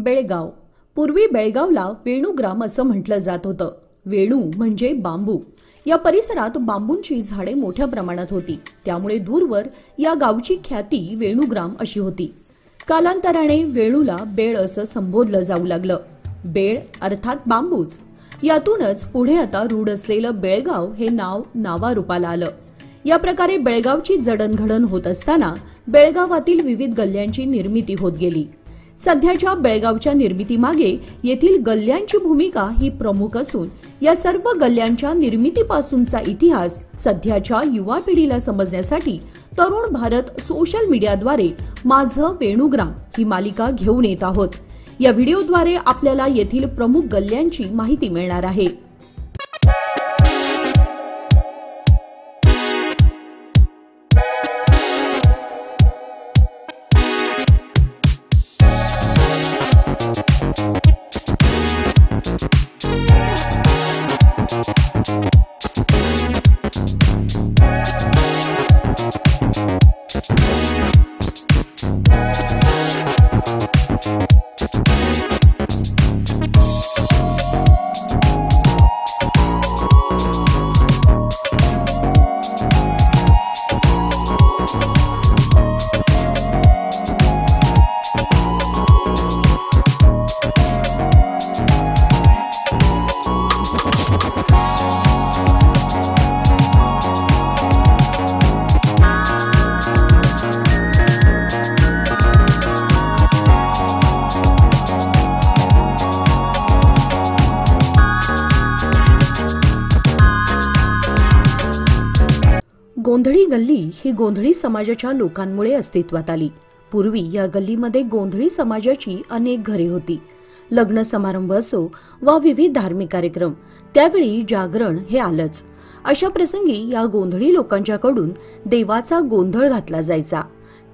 बेळगाव. पूर्वी बेळगावला वेणुग्राम असं म्हटलं जात होतं. वेणू म्हणजे बांबू. या परिसरात बांबूंची झाडे मोठ्या प्रमाणात होती, त्यामुळे दूरवर या गावची ख्याती वेणुग्राम अशी होती. कालांतराने वेणूला बेळ असं संबोधलं जाऊ लागलं. बेळ अर्थात बांबूच. यातूनच पुढे आता रूढ असलेलं बेळगाव हे नाव नावारूपाला आलं. या प्रकारे बेळगावची जडणघडण होत असताना बेळगावातील विविध गल्ल्यांची निर्मिती होत गेली. सध्याच्या बेळगावच्या निर्मितीमागे येथील गल्ल्यांची भूमिका ही प्रमुख असून या सर्व गल्ल्यांच्या निर्मितीपासूनचा इतिहास सध्याच्या युवा पिढीला समजण्यासाठी तरुण भारत सोशल मीडियाद्वारे माझं वेणुग्राम ही मालिका घेऊन येत आहोत. या व्हिडिओद्वारे आपल्याला येथील प्रमुख गल्ल्यांची माहिती मिळणार आहे. गोंधळी गल्ली ही गोंधळी समाजाच्या लोकांमुळे अस्तित्वात आली. पूर्वी या गल्लीमध्ये गोंधळी समाजाची अनेक घरे होती. लग्न समारंभ असो वा विविध धार्मिक कार्यक्रम, त्यावेळी जागरण हे आलंच. अशा प्रसंगी या गोंधळी लोकांच्याकडून देवाचा गोंधळ घातला जायचा.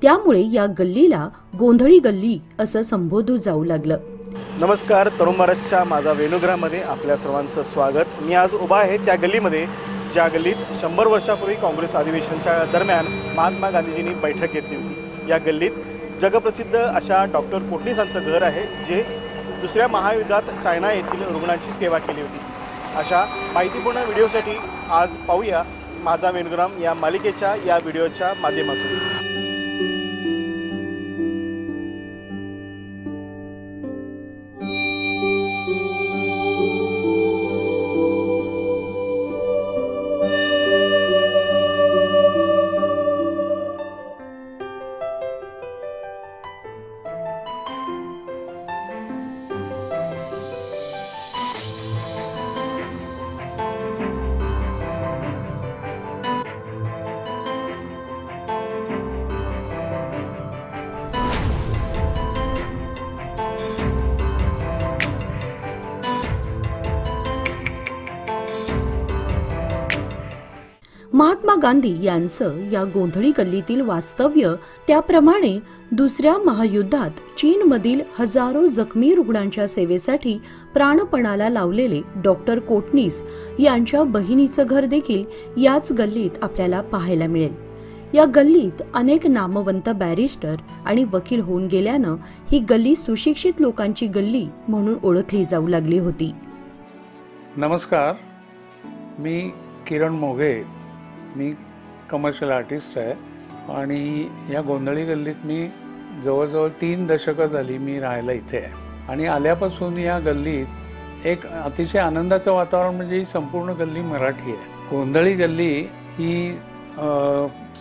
त्यामुळे या गल्लीला गोंधळी गल्ली असं संबोधलं जाऊ लागलं. नमस्कार, तरुण भारतच्या माझा वेणुग्राममध्ये आपल्या सर्वांचं स्वागत. मी आज उभा आहे त्या गल्लीमध्ये ज्या गल्लीत 100 वर्षापूर्वी काँग्रेस अधिवेशनाच्या दरम्यान महात्मा गांधीजींनी बैठक घेतली होती. या गल्लीत जगप्रसिद्ध अशा डॉक्टर कोटणीसांचं घर आहे, जे दुसऱ्या महायुद्धात चायना येथील रुग्णांची सेवा केली होती. अशा माहितीपूर्ण व्हिडिओसाठी आज पाहूया माझा वेणुग्राम या मालिकेच्या या व्हिडिओच्या माध्यमातून. महात्मा गांधी यांचं या गोंधळी गल्लीतील वास्तव्य, त्याप्रमाणे दुसऱ्या महायुद्धात चीनमधील हजारो जखमी रुग्णांच्या सेवेसाठी प्राणपणाला लावलेले डॉक्टर कोटणीस यांच्या बहिणीचं घर देखील याच गल्लीत आपल्याला पाहायला मिळेल. या गल्लीत अनेक नामवंत बॅरिस्टर आणि वकील होऊन गेल्यानं ही गल्ली सुशिक्षित लोकांची गल्ली म्हणून ओळखली जाऊ लागली होती. नमस्कार, मी किरण मोघे. मी कमर्शियल आर्टिस्ट आहे आणि या गोंधळी गल्लीत मी जवळजवळ 3 दशकं झाली मी राहायला इथे आहे. आणि आल्यापासून या गल्लीत एक अतिशय आनंदाचं वातावरण म्हणजे ही संपूर्ण गल्ली मराठी आहे. गोंधळी गल्ली ही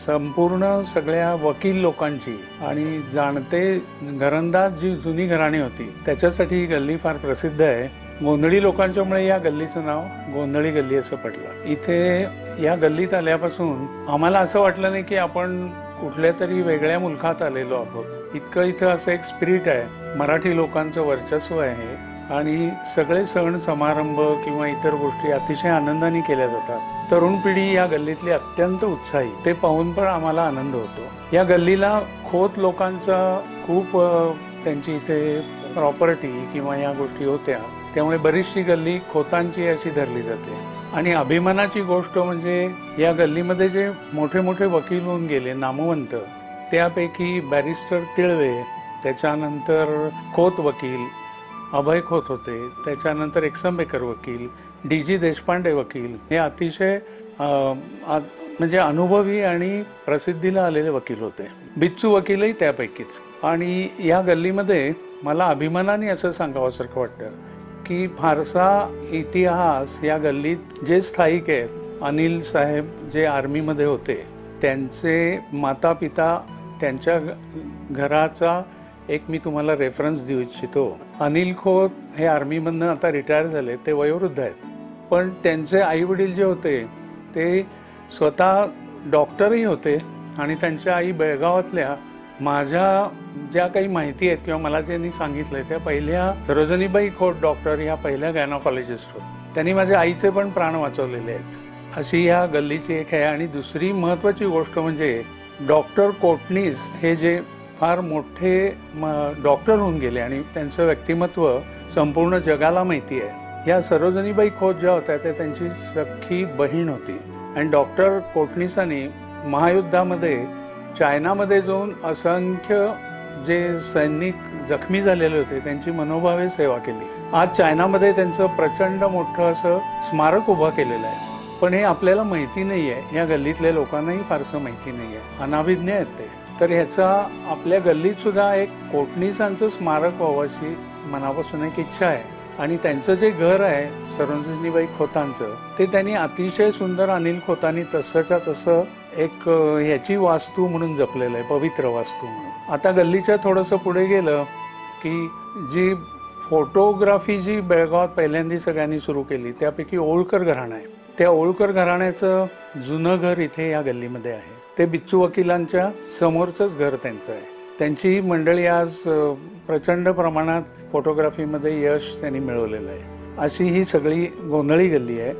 संपूर्ण सगळ्या वकील लोकांची आणि जाणते घरंदाज जी जुनी घराणी होती त्याच्यासाठी ही गल्ली फार प्रसिद्ध आहे. गोंधळी लोकांच्यामुळे या गल्लीचं नाव गोंधळी गल्ली असं पडलं. इथे या गल्लीत आल्यापासून आम्हाला असं वाटलं नाही की आपण कुठल्या तरी वेगळ्या मुलखात आलेलो आहोत. इतकं इथं असं एक स्पिरिट आहे, मराठी लोकांचं वर्चस्व आहे आणि सगळे सण समारंभ किंवा इतर गोष्टी अतिशय आनंदाने केल्या जातात. तरुण पिढी या गल्लीतली अत्यंत उत्साही, ते पाहून पण आम्हाला आनंद होतो. या गल्लीला खोत लोकांचा खूप त्यांची इथे प्रॉपर्टी किंवा या गोष्टी होत्या, त्यामुळे बरीचशी गल्ली खोतांची अशी धरली जाते. आणि अभिमानाची गोष्ट म्हणजे या गल्लीमध्ये जे मोठे मोठे वकील होऊन गेले नामवंत, त्यापैकी बॅरिस्टर तिळवे, त्याच्यानंतर खोत वकील अभय खोत होते, त्याच्यानंतर एक्संबेकर वकील, डी.जी. देशपांडे वकील, हे अतिशय म्हणजे अनुभवी आणि प्रसिद्धीला आलेले वकील होते. बिच्चू वकीलही त्यापैकीच. आणि या गल्लीमध्ये मला अभिमानाने असं सांगावंसारखं वाटतं की फारसा इतिहास या गल्लीत जे स्थायिक आहेत, अनिल साहेब जे आर्मीमध्ये होते, त्यांचे माता पिता, त्यांच्या घराचा एक मी तुम्हाला रेफरन्स देऊ इच्छितो. अनिल खोत हे आर्मीमधनं आता रिटायर झाले, ते वयोवृद्ध आहेत, पण त्यांचे आई वडील जे होते ते स्वतः डॉक्टरही होते. आणि त्यांच्या आई बेळगावातल्या, माझ्या ज्या काही माहिती आहेत किंवा मला ज्यांनी सांगितलंय त्या पहिल्या सरोजनीबाई खोत डॉक्टर ह्या पहिल्या गायनोकॉलॉजिस्ट होत्या. त्यांनी माझ्या आईचे पण प्राण वाचवलेले आहेत. अशी ह्या गल्लीची एक आहे. आणि दुसरी महत्त्वाची गोष्ट म्हणजे डॉक्टर कोटणीस हे जे फार मोठे डॉक्टर होऊन गेले आणि त्यांचं व्यक्तिमत्व संपूर्ण जगाला माहिती आहे. ह्या सरोजनीबाई खोत ज्या होत्या त्या त्यांची सख्खी बहीण होती. आणि डॉक्टर कोटणीसांनी महायुद्धामध्ये चायनामध्ये जाऊन असंख्य जे सैनिक जखमी झालेले होते त्यांची मनोभावे सेवा केली. आज चायनामध्ये त्यांचं प्रचंड मोठं असं स्मारक उभं केलेलं आहे. पण हे आपल्याला माहिती नाही आहे, या गल्लीतल्या लोकांनाही फारसं माहिती नाही आहे, अनाभिज्ञ आहेत ते. तर ह्याचा आपल्या गल्लीत सुद्धा एक कोटणीसांचं स्मारक व्हावं अशी मनापासून एक इच्छा आहे. आणि त्यांचं जे घर आहे सरोजनीबाई खोतांचं, ते त्यांनी अतिशय सुंदर अनिल खोतांनी तसंच्या तसं एक ह्याची वास्तू म्हणून जपलेलं आहे, पवित्र वास्तू म्हणून. आता गल्लीच्या थोडंसं पुढे गेलं की जी फोटोग्राफी जी बेळगावात पहिल्यांदा सगळ्यांनी सुरू केली त्यापैकी ओळकर घराणं आहे. त्या ओळकर घराण्याचं जुनं घर इथे या गल्लीमध्ये आहे. ते बिच्चू वकिलांच्या समोरचंच घर त्यांचं आहे. त्यांची मंडळी आज प्रचंड प्रमाणात फोटोग्राफीमध्ये यश त्यांनी मिळवलेलं आहे. अशी ही सगळी गोंधळी गल्ली आहे.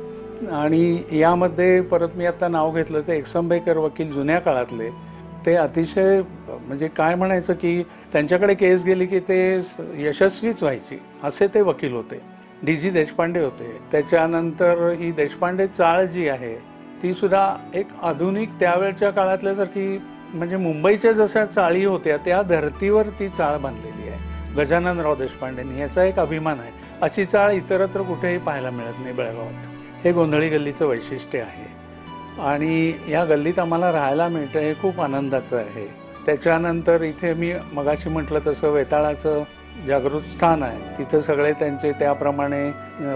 आणि यामध्ये परत मी आता नाव घेतलं ते एक्संबेकर वकील जुन्या काळातले, ते अतिशय म्हणजे काय म्हणायचं की त्यांच्याकडे केस गेली की ते यशस्वीच व्हायची असे ते वकील होते. डी.जी. देशपांडे होते. त्याच्यानंतर ही देशपांडे चाळ जी आहे ती सुद्धा एक आधुनिक त्यावेळच्या काळातल्यासारखी, म्हणजे मुंबईच्या जशा चाळी होत्या त्या धर्तीवर ती चाळ बांधलेली आहे गजाननराव देशपांडेंनी. ह्याचा एक अभिमान आहे. अशी चाळ इतरत्र कुठेही पाहायला मिळत नाही बेळगावात. हे गोंधळी गल्लीचं वैशिष्ट्य आहे. आणि या गल्लीत आम्हाला राहायला मिळतं हे खूप आनंदाचं आहे. त्याच्यानंतर इथे मी मगाशी म्हटलं तसं वेताळाचं जागृत स्थान आहे. तिथं सगळे त्यांचे त्याप्रमाणे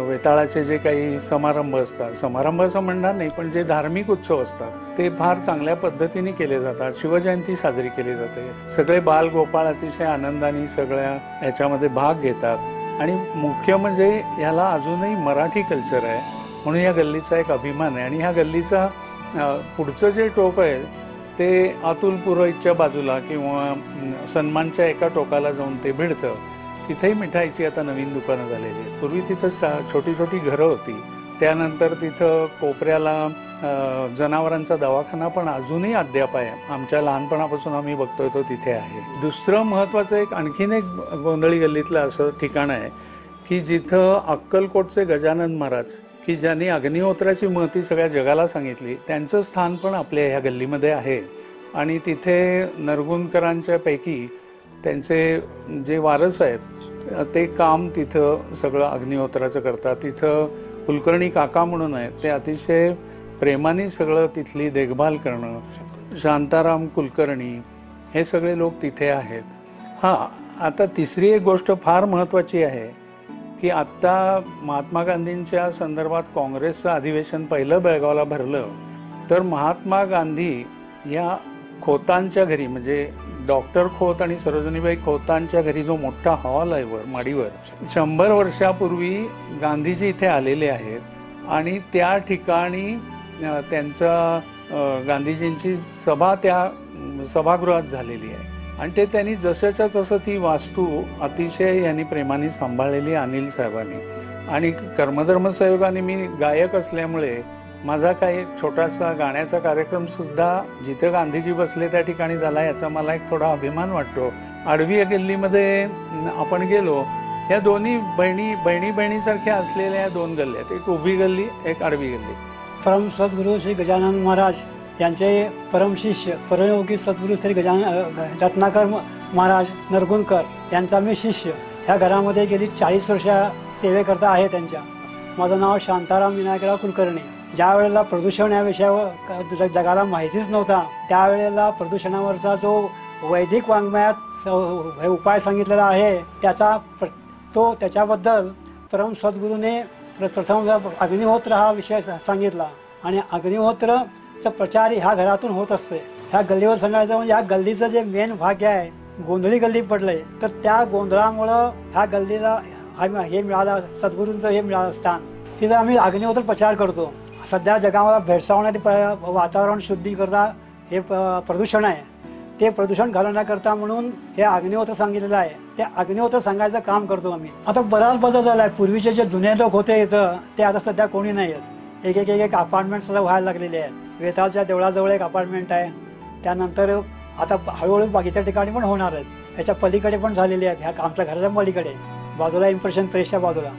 वेताळाचे जे काही समारंभ असतात, समारंभ असं म्हणणार नाही पण जे धार्मिक उत्सव असतात ते फार चांगल्या पद्धतीने केले जातात. शिवजयंती साजरी केली जाते. सगळे बालगोपाळ अतिशय आनंदाने सगळ्या ह्याच्यामध्ये भाग घेतात. आणि मुख्य म्हणजे ह्याला अजूनही मराठी कल्चर आहे म्हणून या गल्लीचा एक अभिमान आहे. आणि ह्या गल्लीचा पुढचं जे टोक आहे ते अतुल पुरोहितच्या बाजूला किंवा सन्मानच्या एका टोकाला जाऊन ते भिडतं. तिथेही मिठाईची आता नवीन दुकानं झालेली आहेत. पूर्वी तिथं छोटी छोटी घरं होती. त्यानंतर तिथं कोपऱ्याला जनावरांचा दवाखाना पण अजूनही अद्याप आहे. आमच्या लहानपणापासून आम्ही बघतोय तो तिथे आहे. दुसरं महत्त्वाचं एक आणखीन एक गोंधळी गल्लीतलं असं ठिकाण आहे की जिथं अक्कलकोटचे गजानन महाराज की ज्यांनी अग्निहोत्राची महती सगळ्या जगाला सांगितली, त्यांचं स्थान पण आपल्या ह्या गल्लीमध्ये आहे. आणि तिथे नरगुणकरांच्या पैकी त्यांचे जे वारस आहेत ते काम तिथं सगळं अग्निहोत्राचं करतात. तिथं कुलकर्णी काका म्हणून आहेत, ते अतिशय प्रेमाने सगळं तिथली देखभाल करणं. शांताराम कुलकर्णी हे सगळे लोक तिथे आहेत. हां, आता तिसरी एक गोष्ट फार महत्त्वाची आहे की आत्ता महात्मा गांधींच्या संदर्भात काँग्रेसचं अधिवेशन पहिलं बेळगावला भरलं तर महात्मा गांधी या खोतांच्या घरी, म्हणजे डॉक्टर खोत आणि सरोजनीबाई खोतांच्या घरी जो मोठा हॉल आहे वर माडीवर, 100 वर्षापूर्वी गांधीजी इथे आलेले आहेत आणि त्या ठिकाणी त्यांचा गांधीजींची सभा त्या सभागृहात झालेली आहे. आणि ते त्यांनी जसंच्या तसं ती वास्तू अतिशय यांनी प्रेमाने सांभाळलेली अनिल साहेबांनी. आणि कर्मधर्म सहयोगाने मी गायक असल्यामुळे माझा काही छोटासा गाण्याचा कार्यक्रमसुद्धा जिथं गांधीजी बसले त्या ठिकाणी झाला, याचा मला एक थोडा अभिमान वाटतो. आडवी गल्लीमध्ये आपण गेलो, या दोन्ही बहिणीसारख्या असलेल्या या दोन गल्ल्या आहेत. एक उभी गल्ली, एक आडवी गल्ली. परम सद्गुरू श्री गजानन महाराज यांचे परमशिष्य परमयोगी सद्गुरू श्री रत्नाकर महाराज नरगुणकर यांचा मी शिष्य. ह्या घरामध्ये गेली 40 वर्ष सेवेकरता आहे त्यांच्या. माझं नाव शांताराम विनायकराव कुलकर्णी. ज्या वेळेला प्रदूषण या विषयावर जगाला माहितीच नव्हता, त्यावेळेला प्रदूषणावरचा जो वैदिक वाङ्मयात उपाय सांगितलेला आहे त्याच्याबद्दल परम सद्गुरूने प्रथम अग्निहोत्र हा विषय सांगितला आणि अग्निहोत्रचा प्रचार ह्या घरातून होत असते. ह्या गल्लीवर सांगायचं म्हणजे ह्या गल्लीचं जे मेन भाग्य आहे, गोंधळी गल्ली पडलंय, तर त्या गोंधळामुळं ह्या गल्लीला हे मिळालं, सद्गुरूंचं हे मिळालं स्थान. तिथं आम्ही अग्निहोत्र प्रचार करतो. सध्या जगाला भेडसावण्यात वातावरण शुद्धीकरता हे प्रदूषण आहे, ते प्रदूषण घालवण्याकरता म्हणून हे अग्निहोत्र सांगितलेलं आहे. ते अग्निहोत्र सांगायचं काम करतो आम्ही. आता बराच बदल झाला आहे. पूर्वीचे जे जुने लोक होते इथं, ते आता सध्या कोणी नाही आहेत. एक अपार्टमेंट्स व्हायला लागलेले आहेत. वेताळच्या देवळाजवळ एक अपार्टमेंट आहे. त्यानंतर आता हळूहळू बाकीच्या ठिकाणी पण होणार आहेत. ह्याच्या पलीकडे पण झालेले आहेत. ह्या आमच्या घराच्या पलीकडे बाजूला इम्प्रेशन प्रेसच्या बाजूला.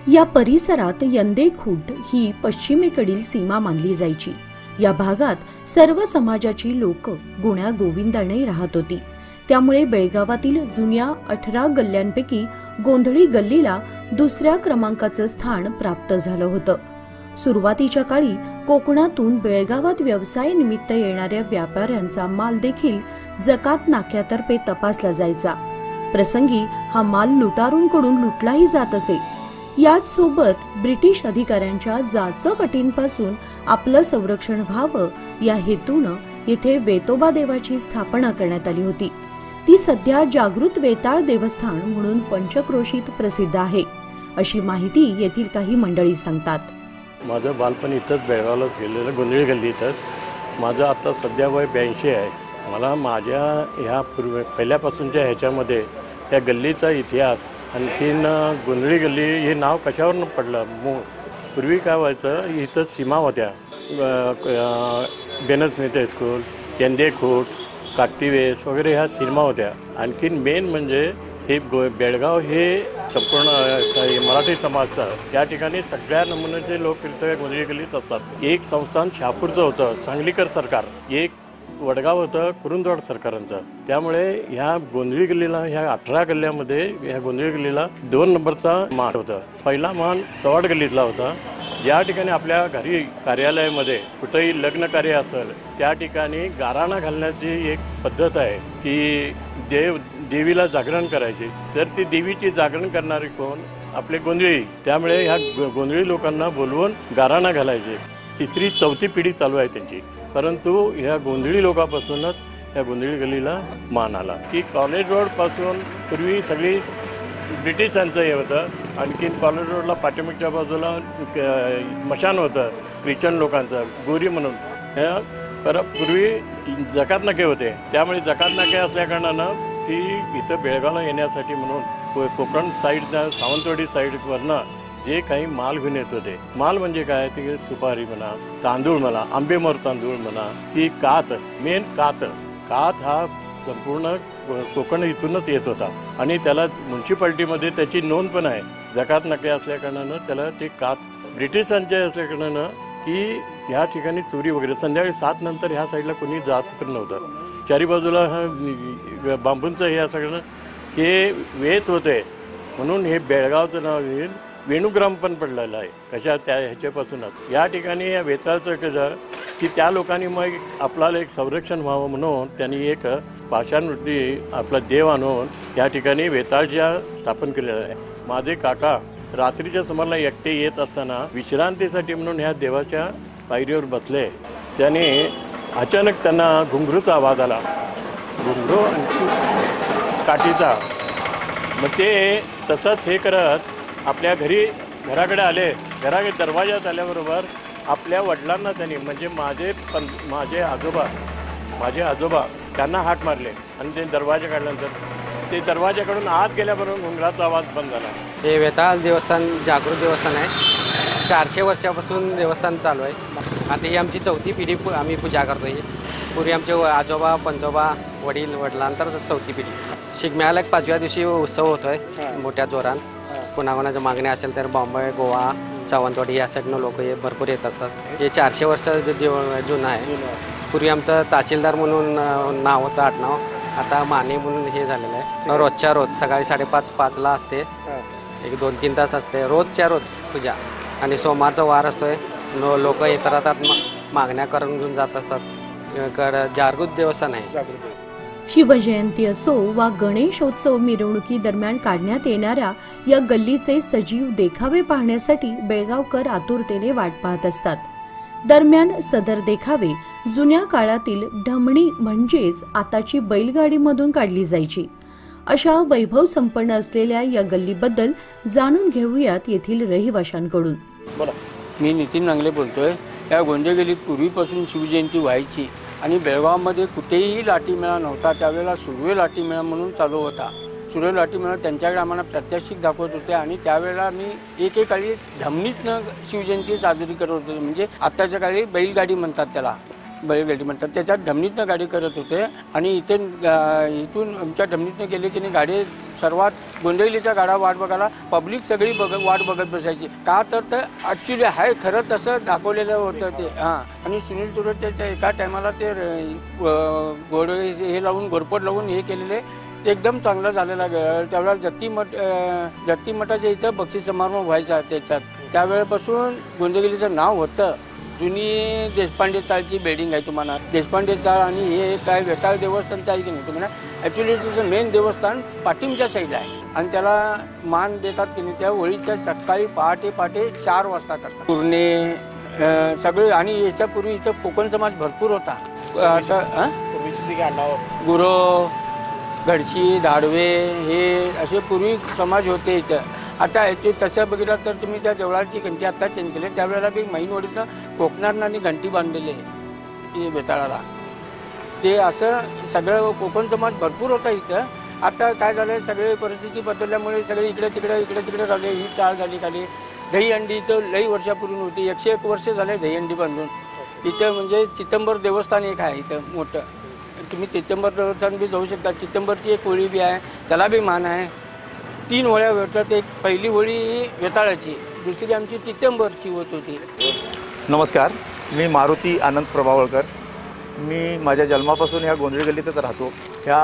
या परिसरात यंदेखुर्द ही पश्चिमेकडील सीमा मानली जायची. या भागात सर्व समाजाची लोक गुण्या गोविंदाने राहत होती. त्यामुळे बेळगावातील जुन्या 18 गल्ल्यांपैकी गोंधळी गल्लीला दुसऱ्या क्रमांकाचं स्थान प्राप्त झालं होतं. सुरुवातीच्या काळी कोकणातून बेळगावात व्यवसायानिमित्त येणाऱ्या व्यापाऱ्यांचा माल देखील जकात नाक्यातर्फे तपासला जायचा. प्रसंगी हा माल लुटारूंकडून लुटलाही जात असे. याच सोबत ब्रिटिश अधिकाऱ्यांच्या जाचक अटींपासून आपलं संरक्षण व्हावं या हेतूनं येथे वेतोबा देवाची स्थापना करण्यात आली होती. ती सध्या जागृत वेताळ देवस्थान म्हणून पंचक्रोशीत प्रसिद्ध आहे, अशी माहिती येथील काही मंडळी सांगतात. माझं बालपण इथंच बेळगावलाच गेलेलं, गोंधळी गल्ली इथंच. माझं आता सध्या वय 82 आहे. मला माझ्या ह्या पहिल्यापासूनच्या ह्याच्यामध्ये त्या गल्लीचा इतिहास, आणखीन गोंधळी गल्ली हे नाव कशावरून पडलं. पूर्वी काय व्हायचं, इथं सीमा होत्या. बेनस्मिथ हायस्कूल, यंदेखुर्द, काकतीवेस वगैरे ह्या सीमा होत्या. आणखीन मेन म्हणजे हे बेळगाव हे संपूर्ण मराठी समाजचं, त्या ठिकाणी सगळ्या नमुन्याचे लोक इथं गोंधळी गल्लीत असतात. एक संस्थान शहापूरचं होतं, सांगलीकर सरकार, एक वडगाव होतं कुरुंदवाड सरकारांचं. त्यामुळे ह्या गोंधळी गल्लीला, ह्या 18 गल्ल्यामध्ये ह्या गोंधळी गल्लीला 2 नंबरचा मान होता. पहिला मान चव्हाड गल्लीतला होता. ज्या ठिकाणी आपल्या घरी कार्यालयामध्ये कुठेही लग्न कार्य असेल, त्या ठिकाणी गाराणा घालण्याची एक पद्धत आहे की देवीला जागरण करायची. तर ती देवीची जागरण करणारी कोण, आपले गोंधळी. त्यामुळे ह्या गोंधळी लोकांना बोलवून गाराणा घालायचे. 3री 4थी पिढी चालू आहे त्यांची. परंतु ह्या गोंधळी लोकांपासूनच ह्या गोंधळी गल्लीला मान आला. की कॉलेज रोडपासून पूर्वी सगळी ब्रिटिशांचं हे होतं. आणखीन कॉलेज रोडला पाठीमागच्या बाजूला मशान होतं ख्रिश्चन लोकांचं, गोरी म्हणून. ह्या पूर्वी जकात नाके होते. त्यामुळे जकात नाके असल्याकारणानं ती इथं बेळगावला येण्यासाठी म्हणून कोकण साईडच्या सावंतवाडी साईडवरनं जे काही माल घेऊन येत होते. माल म्हणजे काय, ते सुपारी म्हणा, तांदूळ म्हणा, आंबेमोर तांदूळ म्हणा, की कात, मेन कात हा संपूर्ण कोकण इथूनच येत होता. आणि त्याला म्युन्सिपाल्टीमध्ये त्याची नोंद पण आहे. जकात नाके असल्याकारणानं त्याला ते कात ब्रिटिशांचे असल्याकारणानं की ह्या ठिकाणी चोरी वगैरे संध्याकाळी 7 नंतर ह्या साईडला कोणी जात पण नव्हतं. चारी बाजूला हा बांबूंचं हे असं हे वेत होते. म्हणून हे बेळगावचं नाव वेणुग्राम पण पडलेलं आहे. कशा त्या ह्याच्यापासूनच या ठिकाणी या वेताळचं कसं की त्या लोकांनी मग आपल्याला एक संरक्षण व्हावं म्हणून त्यांनी एक पाषाणवृत्ती आपला देव आणून या ठिकाणी वेताळच्या स्थापन केलेलं आहे. माझे काका रात्रीच्या सुमाराला एकटे येत असताना विश्रांतीसाठी म्हणून ह्या देवाच्या पायरीवर बसले. त्याने अचानक त्यांना घुंगरूचा आवाज आला, घुंगरू काठीचा. मग ते तसंच हे करत आपल्या घराकडे आले. घराकडे दरवाजात आल्याबरोबर आपल्या वडिलांना त्यांनी म्हणजे माझे आजोबा त्यांना हाक मारले आणि ते दरवाजा काढल्यानंतर ते दरवाजाकडून आत गेल्याबरोबर घुंगराचा आवाज बंद झाला. हे वेताळ देवस्थान जागृत देवस्थान आहे. 400 वर्षापासून देवस्थान चालू आहे. आता ही आमची 4थी पिढी आम्ही पूजा करतो. ही पूर्वी आमचे आजोबा पंजोबा वडिलांतर 4थी पिढी. शिगम्याला 5व्या दिवशी उत्सव होतो आहे मोठ्या जोरान. कोणाकोणाच्या मागण्या असेल तर बॉम्बे गोवा सावंतवाडी या साईडनं लोक हे भरपूर येत असतात. हे 400 वर्ष जुनं आहे. पूर्वी आमचं तहसीलदार म्हणून नाव होतं आडनाव, आता माने म्हणून हे झालेलं आहे. रोजच्या रोज सकाळी 5:30-5ला असते. एक 2-3 तास असते रोजच्या रोज पूजा. आणि सोमवारचा वार असतोय. लोक येत राहतात, मागण्या करून घेऊन जात असतात. जागृत देवस्थान आहे. शिवजयंती असो वा गणेशोत्सव मिरवणुकी दरम्यान काढण्यात येणाऱ्या या गल्लीचे सजीव देखावे पाहण्यासाठी बेळगावकर आतुरतेने वाट पाहत असतात. दरम्यान सदर देखावे जुन्या काळातील ढमणी म्हणजेच आताची बैलगाडीमधून काढली जायची. अशा वैभव संपन्न असलेल्या या गल्लीबद्दल जाणून घेऊयात येथील रहिवाशांकडून. मी नितीन नांगले बोलतोय. या गोंदे गल्लीत पूर्वीपासून शिवजयंती व्हायची आणि बेळगावमध्ये कुठेही लाठीमेळा नव्हता. त्यावेळेला सुर्वे लाठीमेळा म्हणून चालू होता. सुर्वे लाठीमेळा त्यांच्याकडे आम्हाला प्रात्यक्षिक दाखवत होते आणि त्यावेळेला मी एकेकाळी धमनीतनं शिवजयंती साजरी करत होते. म्हणजे आत्ताच्या काळी बैलगाडी म्हणतात, त्याला बैलगाडी म्हणतात. त्याच्यात धमनीतनं गाडी करत होते आणि इथून आमच्या धमनीतनं गेले की नाही गाडी सर्वात गोंदेगलीच्या गाडा वाट बघायला पब्लिक सगळी वाट बघत बसायची. का तर ॲक्च्युली आहे खरं तसं दाखवलेलं होतं ते. आणि सुनील चुरे त्याच्या एका टायमाला ते हे लावून घोरपट लावून हे केलेले ते एकदम चांगलं झालेलं. त्यावेळेला जत्ती मठाच्या इथं बक्षीस समारंभ व्हायचा त्याच्यात. त्यावेळेपासून गोंदेगलीचं नाव होतं. जुनी देशपांडे चाळची बिल्डिंग आहे तुम्हाला, देशपांडे चाळ. आणि हे काय वेताळ देवस्थानचं आहे की नाही तुम्हाला, ॲक्च्युली तिचं मेन देवस्थान पाठीमच्या साईडला आहे. आणि त्याला मान देतात की नाही त्या होळीच्या सकाळी पहाटे 4 वाजता करतात पूर्णे सगळे. आणि याच्यापूर्वी इथं कोकण समाज भरपूर होता. आता गुरव घडशी धाडवे हे असे पूर्वी समाज होते इथं. आता याचे तसं बघितलं तर तुम्ही त्या देवळाची घंटी आत्ता चेंज केली. त्यावेळेला बी मैनवडीतनं कोकणांनी घंटी बांधलेली आहे बेताळाला. ते असं सगळं कोकण समाज भरपूर होता इथं. आता काय झालं, सगळे परिस्थिती बदलल्यामुळे सगळे इकडे तिकडे झाले. ही चाळ झाली खाली. दहीहंडी इथं लई वर्षापूर्वी होती. 101 वर्ष झाले दहीहंडी बांधून. इथं म्हणजे चिदंबर देवस्थान एक आहे इथं मोठं. तुम्ही चिदंबर देवस्थान बी जाऊ शकता. चिदंबरची एक होळी बी आहे, त्याला बी मान आहे. 3 होळ्या होतात. एक पहिली होळी वेताळाची, दुसरी आमची चिदंबरची होत होती. नमस्कार, मी मारुती आनंद प्रभावळकर. मी माझ्या जन्मापासून ह्या गोंधळी गल्लीतच राहतो. ह्या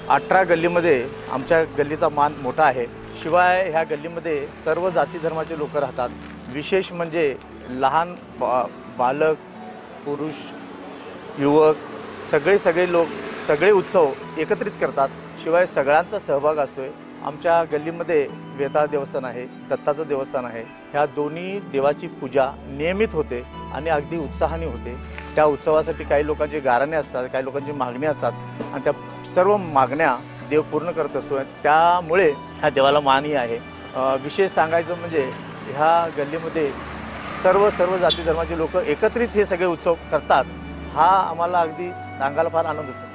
18 गल्लीमध्ये आमच्या गल्लीचा मान मोठा आहे. शिवाय ह्या गल्लीमध्ये सर्व जाती धर्माचे लोक राहतात. विशेष म्हणजे लहान बालक, पुरुष, युवक सगळे लोक सगळे उत्सव एकत्रित करतात. शिवाय सगळ्यांचा सहभाग असतोय. आमच्या गल्लीमध्ये वेताळ देवस्थान आहे, दत्ताचं देवस्थान आहे. ह्या दोन्ही देवाची पूजा नियमित होते आणि अगदी उत्साहाने होते. त्या उत्सवासाठी काही लोकांचे गाराणे असतात, काही लोकांची मागणी असतात आणि त्या सर्व मागण्या देव पूर्ण करत असतो. त्यामुळे ह्या देवाला मानही आहे. विशेष सांगायचं म्हणजे ह्या गल्लीमध्ये सर्व जाती धर्माचे लोक एकत्रित हे सगळे उत्सव करतात. हा आम्हाला अगदी सांगायला फार आनंद होतो.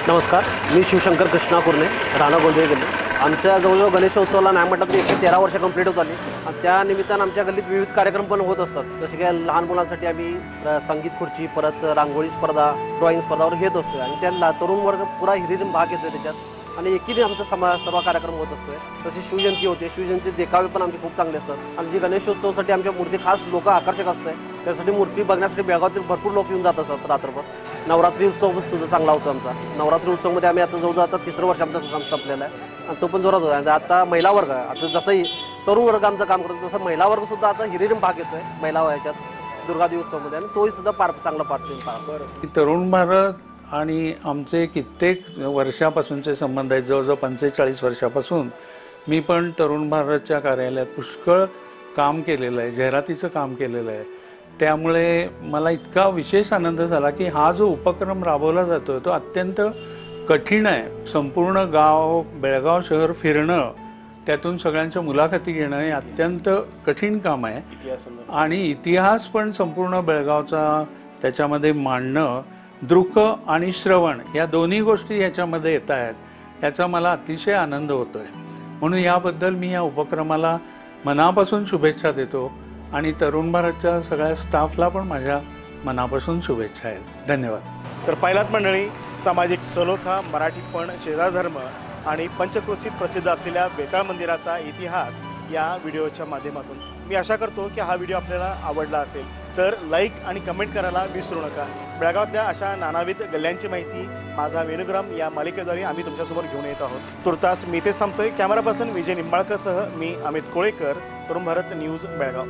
नमस्कार, मी शिवशंकर कृष्णा कुर्णे, राणा गोंधळी गल्ली. आमच्या जवळजवळ गणेशोत्सवाला नाही म्हटलं तरी 113 वर्ष कंप्लीट होत आली. आणि त्या निमित्तानं आमच्या गल्लीत विविध कार्यक्रम पण होत असतात. जसे की लहान मुलांसाठी आम्ही संगीत खुर्ची, परत रांगोळी स्पर्धा, ड्रॉइंग स्पर्धावर घेत असतो. आणि त्या तरुण वर्ग पुरा हिरिरीने भाग घेतो त्याच्यात. आणि एकीने आमचा सर्व कार्यक्रम होत असतोय. तशी शिवजयंती होते. शिवजयंती देखावे पण आमचे खूप चांगले असतात. आणि जी गणेशोत्सवासाठी आमच्या मूर्ती खास लोक आकर्षक असते. त्यासाठी मूर्ती बघण्यासाठी बेळगावातील भरपूर लोक येऊन जात असतात रात्रभर. नवरात्री उत्सव सुद्धा चांगला होतो आमचा. नवरात्री उत्सवमध्ये आम्ही आता जवळजवळ आता 3रं वर्ष आमचं काम संपलेलं आहे. आणि तो पण जोरात होता. आणि आता महिला वर्ग, आता जसंही तरुण वर्ग आमचं काम करतो तसं महिला वर्ग सुद्धा आता हिरिरीने भाग घेतोय महिला वयाच्यात. दुर्गा दिवसमध्ये आणि तोही सुद्धा चांगला पार. तरुण भारत आणि आमचे कित्येक वर्षापासूनचे संबंध आहेत, जवळजवळ 45 वर्षापासून मी पण तरुण भारतच्या कार्यालयात पुष्कळ काम केलेलं आहे, जाहिरातीचं काम केलेलं आहे. त्यामुळे मला इतका विशेष आनंद झाला की हा जो उपक्रम राबवला जातो तो अत्यंत कठीण आहे. संपूर्ण गाव बेळगाव शहर फिरणं, त्यातून सगळ्यांच्या मुलाखती घेणं हे अत्यंत कठीण काम आहे आणि इतिहास पण संपूर्ण बेळगावचा त्याच्यामध्ये मांडणं, दृक आणि श्रवण या दोन्ही गोष्टी ह्याच्यामध्ये येत आहेत याचा मला अतिशय आनंद होतो आहे. म्हणून याबद्दल मी या उपक्रमाला मनापासून शुभेच्छा देतो आणि तरुण भारतच्या सगळ्या स्टाफला पण माझ्या मनापासून शुभेच्छा आहेत. धन्यवाद. तर पाहिलात मंडळी, सामाजिक सलोखा, मराठीपण, शेजारधर्म आणि पंचक्रोशीत प्रसिद्ध असलेल्या बेताळ मंदिराचा इतिहास या व्हिडिओच्या माध्यमातून. मी आशा करतो की हा व्हिडिओ आपल्याला आवडला असेल तर लाईक आणि कमेंट करायला विसरू नका. बेळगावातल्या अशा नानाविध गल्ल्यांची माहिती माझा वेणुग्राम या मालिकेद्वारे आम्ही तुमच्यासमोर घेऊन येत आहोत. तुर्तास मी इथेच थांबतोय. कॅमेरा पर्सन विजय निंबाळकरसह मी अमित कोळेकर, तरुण भारत न्यूज बेळगाव.